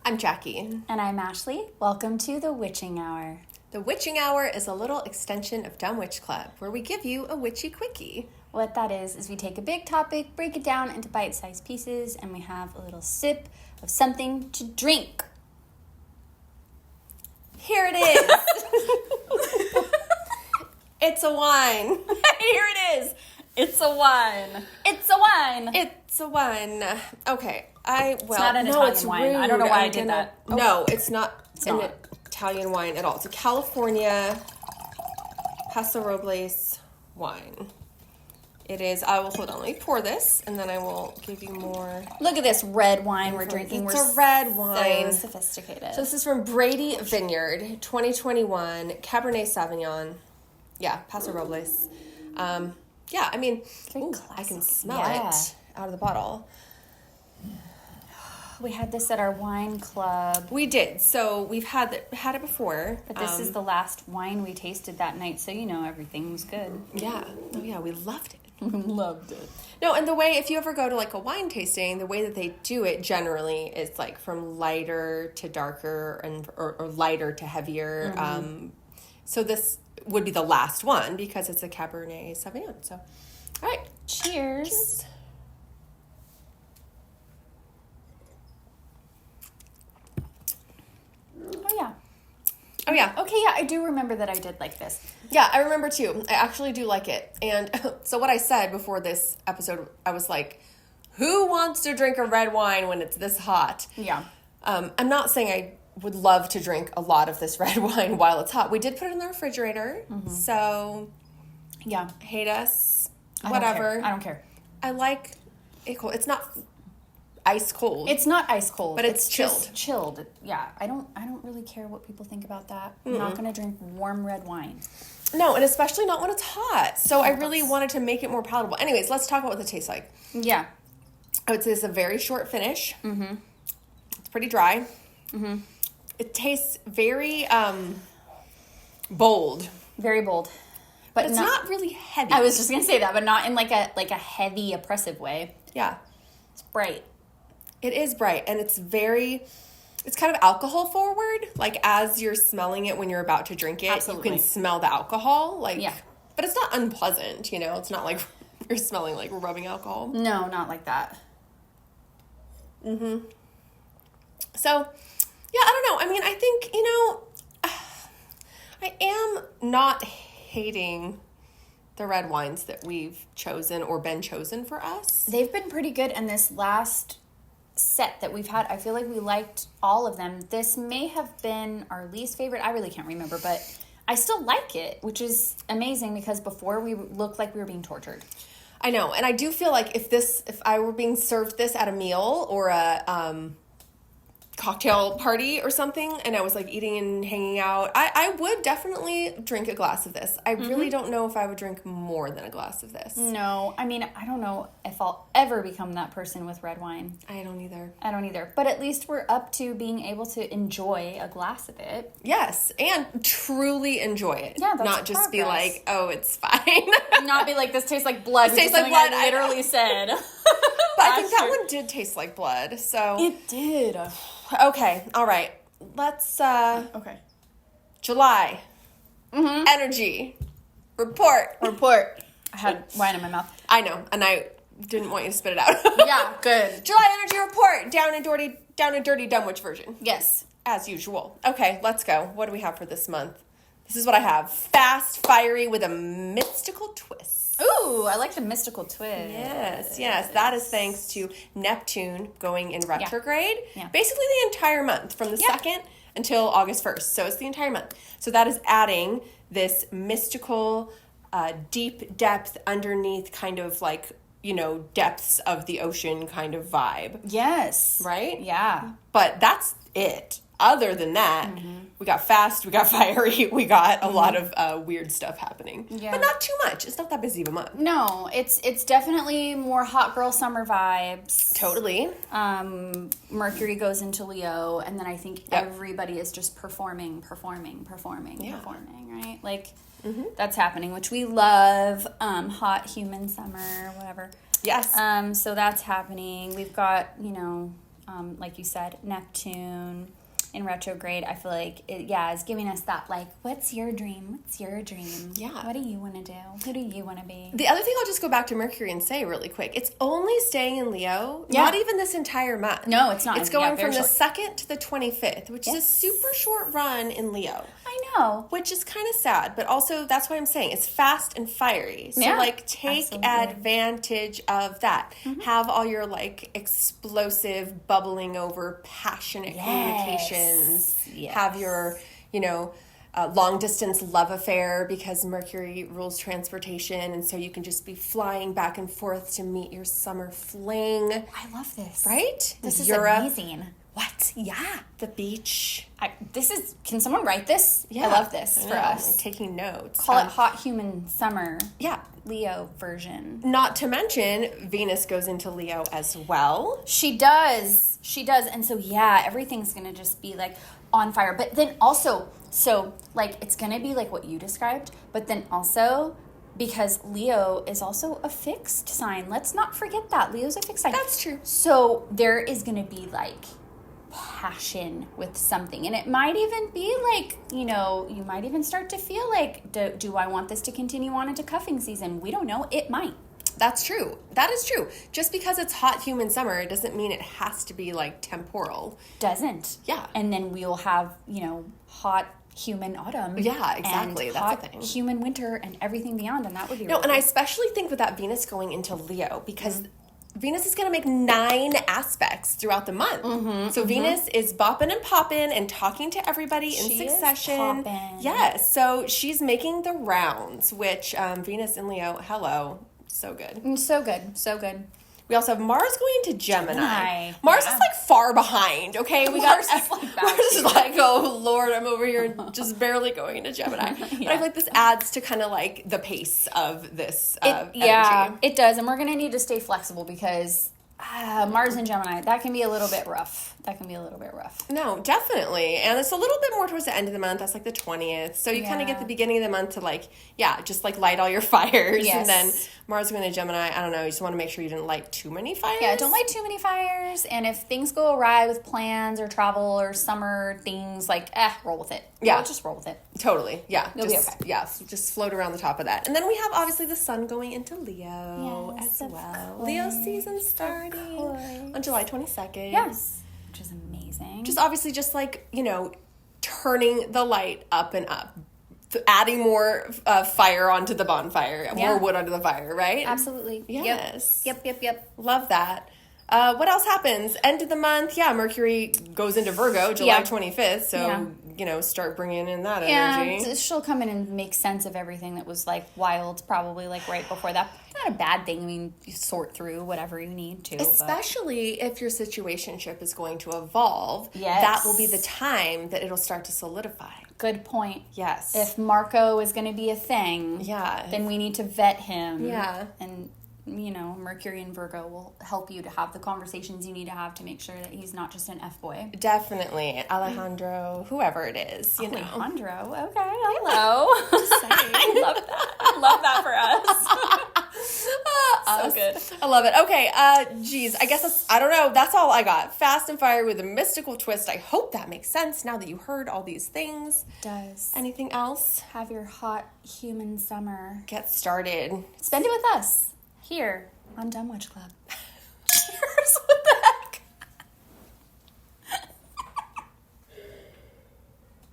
I'm Jackie. And I'm Ashley. Welcome to the Witching Hour. The Witching Hour is a little extension of Dumb Witch Club, where we give you a witchy quickie. What that is we take a big topic, break it down into bite-sized pieces, and we have a little sip of something to drink. Here it is. It's a wine. Here it is. It's a wine. It's a wine. It's a wine. Okay. It's not an Italian wine. Rude. I don't know why I did that. Oh. No, it's not an Italian wine at all. It's a California Paso Robles wine. It is. I will hold on. Let me pour this, and then I will give you more. Look at this red wine we're drinking. It's a red wine. So sophisticated. So this is from Brady Vineyard, 2021 Cabernet Sauvignon. Yeah, Paso Robles. Yeah, I mean, I can smell it out of the bottle. We had this at our wine club. We did. So we've had it before. But this is the last wine we tasted that night, so you know everything was good. Yeah. Oh, yeah, we loved it. Loved it. No, and the way, if you ever go to like a wine tasting, the way that they do it generally is like from lighter to darker or lighter to heavier. Mm-hmm. So this would be the last one because it's a Cabernet Sauvignon. So, all right. Cheers. Cheers. Oh, yeah. Okay, yeah, I do remember that I did like this. Yeah, I remember too. I actually do like it. And so what I said before this episode, I was like, who wants to drink a red wine when it's this hot? Yeah. I'm not saying I would love to drink a lot of this red wine while it's hot. We did put it in the refrigerator. Mm-hmm. So, yeah. Hate us. Whatever. I don't care. I like it cold. It's not ice cold. It's not ice cold. But it's chilled. Just chilled. Yeah. I don't really care what people think about that. I'm not going to drink warm red wine. No, and especially not when it's hot. So I really wanted to make it more palatable. Anyways, let's talk about what it tastes like. Yeah. I would say it's a very short finish. Mm-hmm. It's pretty dry. Mm-hmm. It tastes very bold. Very bold. But it's not really heavy. I was just going to say that, but not in like a heavy, oppressive way. Yeah. It's bright. It is bright, and it's kind of alcohol forward. Like, as you're smelling it when you're about to drink it, Absolutely. You can smell the alcohol. Like, yeah. But it's not unpleasant, you know? It's not like you're smelling like rubbing alcohol. No, not like that. Mm-hmm. So, yeah, I don't know. I mean, I think, I am not hating the red wines that we've chosen or been chosen for us. They've been pretty good, and this last set that we've had, I feel like we liked all of them. This may have been our least favorite. I really can't remember, but I still like it, which is amazing because before we looked like we were being tortured. I know, and I do feel like if I were being served this at a meal or a cocktail party or something, and I was like eating and hanging out, I would definitely drink a glass of this. I really don't know if I would drink more than a glass of this. No, I mean, I don't know if I'll ever become that person with red wine. I don't either. But at least we're up to being able to enjoy a glass of it. Yes, and truly enjoy it. Yeah, that's not just progress. be like, oh, it's fine. Not be like, this tastes like blood. This tastes like blood. I literally said. But I think that one did taste like blood. So it did. Okay, all right. Let's, okay. July. Mm-hmm. Energy. Report. I had wine in my mouth. I know, and I didn't want you to spit it out. Yeah, good. July Energy Report. Down and dirty Dumb Witch version. Yes. As usual. Okay, let's go. What do we have for this month? This is what I have. Fast, fiery, with a mystical twist. Ooh, I like the mystical twist. Yes. That is thanks to Neptune going in retrograde. Yeah. Basically the entire month, from the 2nd until August 1st. So it's the entire month. So that is adding this mystical, deep depth underneath kind of like, depths of the ocean kind of vibe. Yes. Right? Yeah. But that's it. Other than that, we got fast, we got fiery, we got a lot of weird stuff happening. Yeah. But not too much. It's not that busy of a month. No, it's definitely more hot girl summer vibes. Totally. Mercury goes into Leo, and then I think everybody is just performing, right? Like, that's happening, which we love. Hot human summer, whatever. Yes. So that's happening. We've got, like you said, Neptune in retrograde, I feel like it, is giving us that, like, what's your dream? What's your dream? Yeah. What do you want to do? Who do you want to be? The other thing I'll just go back to Mercury and say really quick, it's only staying in Leo, not even this entire month. No, it's not. It's going very from the short. 2nd to the 25th, which is a super short run in Leo. I know. Which is kind of sad, but also that's what I'm saying. It's fast and fiery. So, like, take advantage of that. Have all your, like, explosive, bubbling over, passionate communications. Yes. Have your, long distance love affair because Mercury rules transportation, and so you can just be flying back and forth to meet your summer fling. I love this. Right? This is Europe. amazing. What? Yeah. The beach. Can someone write this? Yeah. I love this for us. I'm taking notes. Call it Hot Human Summer. Yeah. Leo version. Not to mention, Venus goes into Leo as well. She does. And so, everything's going to just be, like, on fire. But then also, like, it's going to be like what you described. But then also, because Leo is also a fixed sign. Let's not forget that. Leo's a fixed sign. That's true. So there is going to be, like, passion with something. And it might even be like, you might even start to feel like, do I want this to continue on into cuffing season? We don't know. It might. That's true. That is true. Just because it's hot human summer, it doesn't mean it has to be, like, temporal. Doesn't. Yeah. And then we'll have, hot human autumn. Yeah, exactly. And that's hot the thing. human winter and everything beyond. And that would be No, really and I cool. especially think with that Venus going into Leo, because Venus is going to make 9 aspects throughout the month. So Venus is bopping and popping and talking to everybody in She is succession. poppin'. Yes. So she's making the rounds, which Venus in Leo, hello. So good. So good. So good. We also have Mars going into Gemini. Mars Yeah. is, like, far behind, okay? Mars is, like, back Mars is like, oh, Lord, I'm over here just barely going into Gemini. But I feel like this adds to kind of, like, the pace of this energy. It does. And we're going to need to stay flexible because Mars and Gemini, that can be a little bit rough. No, definitely. And it's a little bit more towards the end of the month. That's like the 20th. So you kind of get the beginning of the month to, like, just, like, light all your fires. Yes. And then Mars going to Gemini, I don't know, you just want to make sure you didn't light too many fires. Yeah, don't light too many fires. And if things go awry with plans or travel or summer things, like, roll with it. Yeah. Just roll with it. Totally. Yeah. You'll be okay. Yeah, just float around the top of that. And then we have, obviously, the sun going into Leo Yes, as of well. course. Leo season starting on July 22nd. Yes. Which is amazing. Just obviously just, like, turning the light up and up. Adding more fire onto the bonfire. More wood onto the fire, right? Absolutely. Yes. Yep. Love that. What else happens? End of the month, Mercury goes into Virgo, July 25th, so, start bringing in that energy. Yeah, she'll come in and make sense of everything that was, like, wild, probably, like, right before that. Not a bad thing. I mean, you sort through whatever you need to. Especially if your situationship is going to evolve. Yes. That will be the time that it'll start to solidify. Good point. Yes. If Marco is going to be a thing, Yeah. then we need to vet him. Yeah. And, Mercury and Virgo will help you to have the conversations you need to have to make sure that he's not just an F-boy. Definitely. Alejandro, whoever it is, you know. Alejandro. Okay, hello. Just saying. I love that. I love that for us. So good. I love it. Okay, geez, I guess I don't know. That's all I got. Fast and fire with a mystical twist. I hope that makes sense now that you heard all these things. It does. Anything else? Have your hot human summer. Get started. Spend it with us here on Dumb Witch Club.